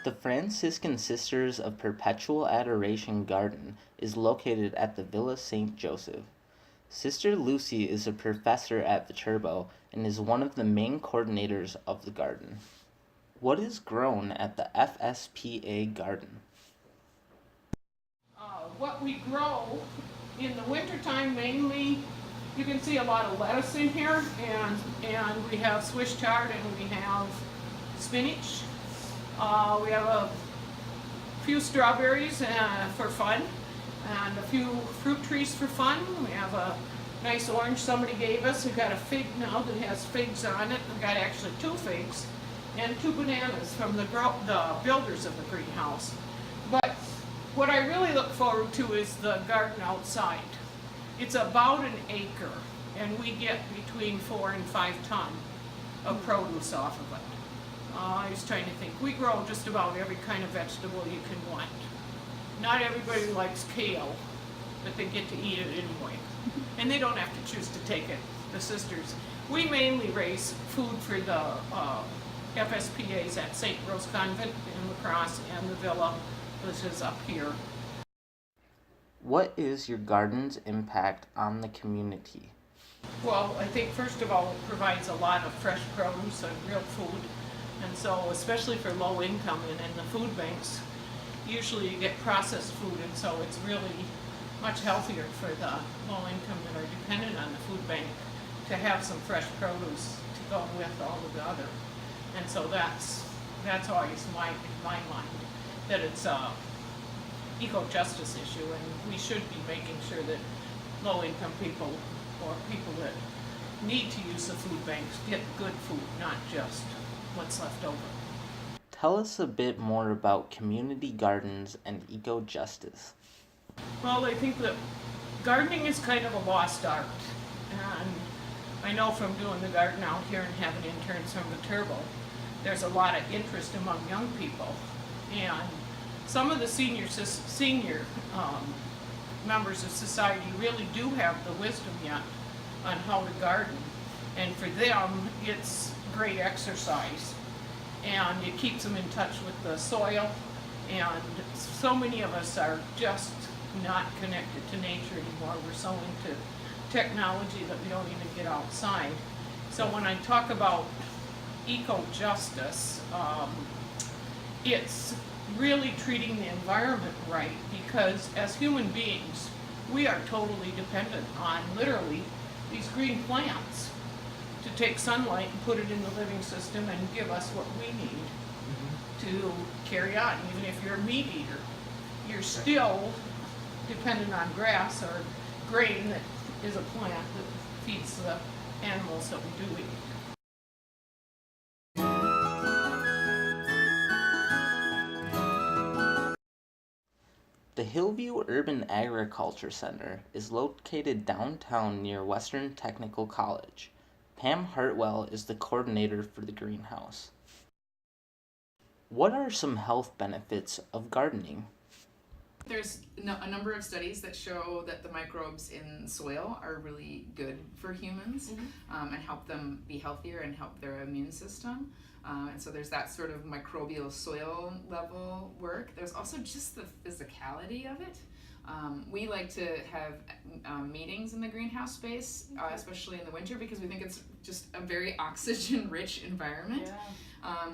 The Franciscan Sisters of Perpetual Adoration Garden is located at the Villa St. Joseph. Sister Lucy is a professor at Viterbo and is one of the main coordinators of the garden. What is grown at the FSPA garden? What we grow in the wintertime mainly, you can see a lot of lettuce in here, and we have Swiss chard and we have spinach. We have a few strawberries for fun, and a few fruit trees for fun. We have a nice orange somebody gave us. We've got a fig now that has figs on it. We've got actually 2 figs and 2 bananas from the builders of the greenhouse. But what I really look forward to is the garden outside. It's about an acre, and we get between 4 and 5 ton of produce off of it. I was trying to think. We grow just about every kind of vegetable you can want. Not everybody likes kale, but they get to eat it anyway. And they don't have to choose to take it, the sisters. We mainly raise food for the FSPAs at St. Rose Convent in La Crosse and the Villa, which is up here. What is your garden's impact on the community? Well, I think first of all, it provides a lot of fresh produce and real food. And so, especially for low income and in the food banks, usually you get processed food, and so it's really much healthier for the low income that are dependent on the food bank to have some fresh produce to go with all of the other. And so that's always in my mind, that it's a eco-justice issue, and we should be making sure that low income people or people that need to use the food banks get good food, not just what's left over. Tell us a bit more about community gardens and eco-justice. Well, I think that gardening is kind of a lost art, and I know from doing the garden out here and having interns from Viterbo, there's a lot of interest among young people, and some of the senior members of society really do have the wisdom yet on how to garden, and for them it's great exercise, and it keeps them in touch with the soil, and so many of us are just not connected to nature anymore. We're so into technology that we don't even get outside. So when I talk about eco-justice, it's really treating the environment right, because as human beings, we are totally dependent on literally these green plants to take sunlight and put it in the living system and give us what we need to carry on. Even if you're a meat eater, you're still dependent on grass or grain that is a plant that feeds the animals that we do eat. The Hillview Urban Agriculture Center is located downtown near Western Technical College. Pam Hartwell is the coordinator for the greenhouse. What are some health benefits of gardening? There's a number of studies that show that the microbes in soil are really good for humans, and help them be healthier and help their immune system. And so there's that sort of microbial soil level work. There's also just the physicality of it. We like to have meetings in the greenhouse space, especially in the winter, because we think it's just a very oxygen-rich environment. Yeah.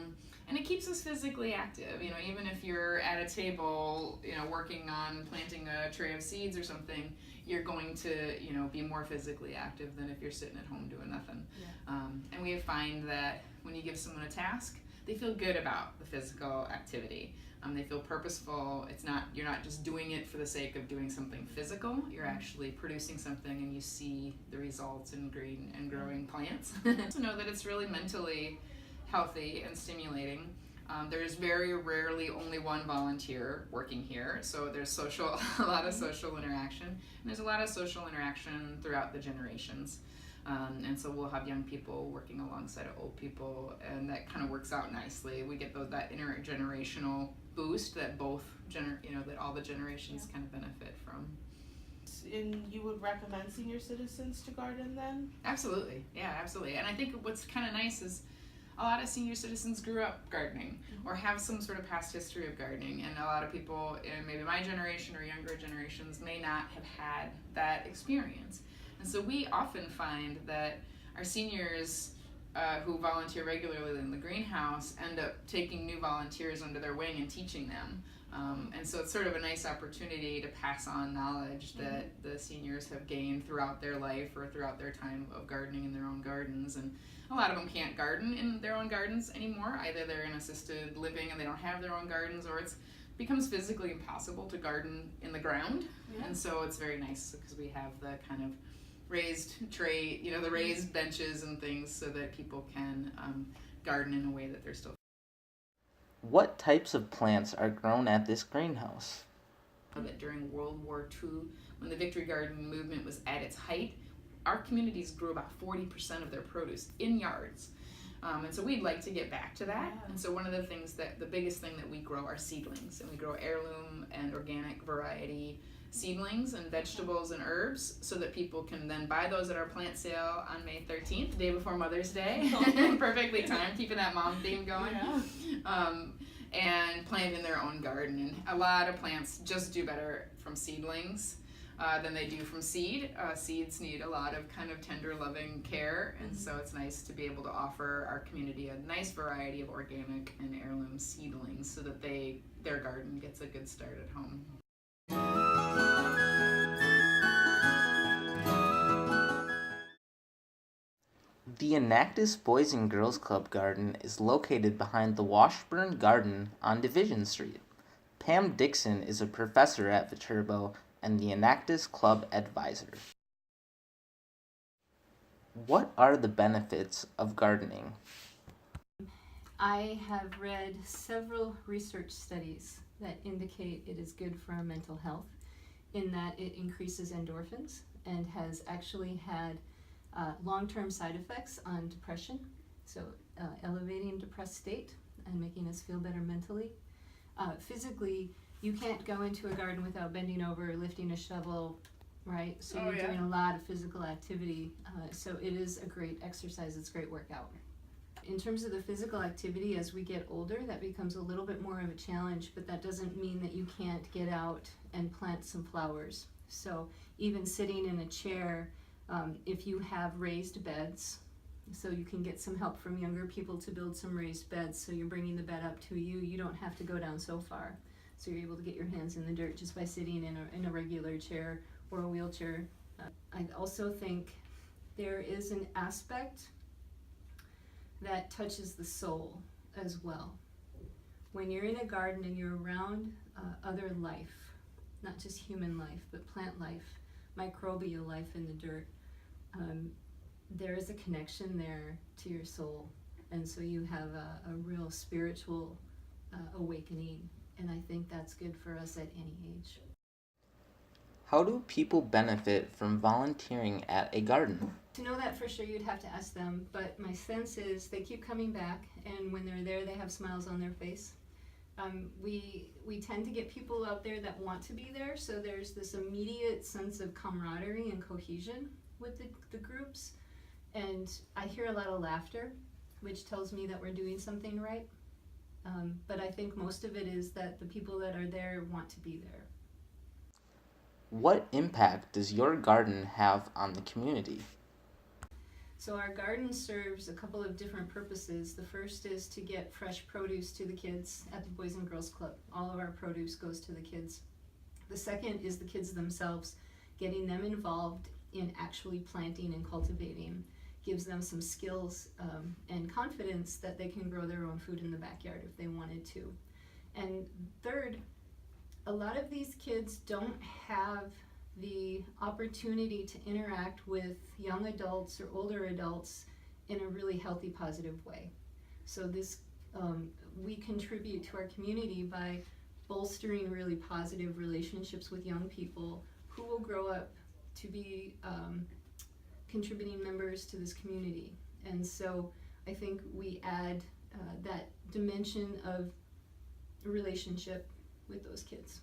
And it keeps us physically active. Even if you're at a table, working on planting a tray of seeds or something, you're going to, be more physically active than if you're sitting at home doing nothing. Yeah. And we find that when you give someone a task, they feel good about the physical activity. They feel purposeful. You're not just doing it for the sake of doing something physical. You're actually producing something, and you see the results in green and growing plants. To know that it's really mentally healthy and stimulating. There's very rarely only one volunteer working here, so there's a lot of social interaction, and there's a lot of social interaction throughout the generations. And so we'll have young people working alongside of old people, and that kind of works out nicely. We get that intergenerational boost that that all the generations kind of benefit from. And you would recommend senior citizens to garden then? Absolutely, yeah, absolutely. And I think what's kind of nice is a lot of senior citizens grew up gardening or have some sort of past history of gardening, and a lot of people in maybe my generation or younger generations may not have had that experience. And so we often find that our seniors who volunteer regularly in the greenhouse end up taking new volunteers under their wing and teaching them. And so it's sort of a nice opportunity to pass on knowledge that the seniors have gained throughout their life or throughout their time of gardening in their own gardens. And a lot of them can't garden in their own gardens anymore. Either they're in assisted living and they don't have their own gardens, or it's becomes physically impossible to garden in the ground. Yeah. And so it's very nice because we have the kind of raised tray, the raised benches and things so that people can garden in a way that they're still. What types of plants are grown at this greenhouse? That during World War II, when the Victory Garden movement was at its height, our communities grew about 40% of their produce in yards. And so we'd like to get back to that. Yeah. And so one of the things the biggest thing that we grow are seedlings. And we grow heirloom and organic variety seedlings and vegetables and herbs so that people can then buy those at our plant sale on May 13th, the day before Mother's Day. Perfectly timed, keeping that mom theme going. Yeah. And plant in their own garden. And a lot of plants just do better from seedlings than they do from seed. Seeds need a lot of kind of tender, loving care, and so it's nice to be able to offer our community a nice variety of organic and heirloom seedlings so that their garden gets a good start at home. The Enactus Boys and Girls Club garden is located behind the Washburn Garden on Division Street. Pam Dixon is a professor at Viterbo and the Enactus Club advisor. What are the benefits of gardening? I have read several research studies that indicate it is good for our mental health in that it increases endorphins and has actually had long-term side effects on depression, so elevating depressed state and making us feel better mentally. Physically, you can't go into a garden without bending over, lifting a shovel, right? So you're doing a lot of physical activity, so it is a great exercise, it's a great workout. In terms of the physical activity, as we get older, that becomes a little bit more of a challenge, but that doesn't mean that you can't get out and plant some flowers. So even sitting in a chair, if you have raised beds, so you can get some help from younger people to build some raised beds, so you're bringing the bed up to you, you don't have to go down so far. So you're able to get your hands in the dirt just by sitting in a regular chair or a wheelchair. I also think there is an aspect that touches the soul as well. When you're in a garden and you're around other life, not just human life, but plant life, microbial life in the dirt, there is a connection there to your soul. And so you have a real spiritual awakening. And I think that's good for us at any age. How do people benefit from volunteering at a garden? To know that for sure, you'd have to ask them, but my sense is they keep coming back, and when they're there, they have smiles on their face. We tend to get people out there that want to be there, so there's this immediate sense of camaraderie and cohesion with the groups, and I hear a lot of laughter, which tells me that we're doing something right. But I think most of it is that the people that are there want to be there. What impact does your garden have on the community? So our garden serves a couple of different purposes. The first is to get fresh produce to the kids at the Boys and Girls Club. All of our produce goes to the kids. The second is the kids themselves, getting them involved in actually planting and cultivating. Gives them some skills and confidence that they can grow their own food in the backyard if they wanted to. And third, a lot of these kids don't have the opportunity to interact with young adults or older adults in a really healthy, positive way. So this, we contribute to our community by bolstering really positive relationships with young people who will grow up to be contributing members to this community. And so I think we add that dimension of relationship with those kids.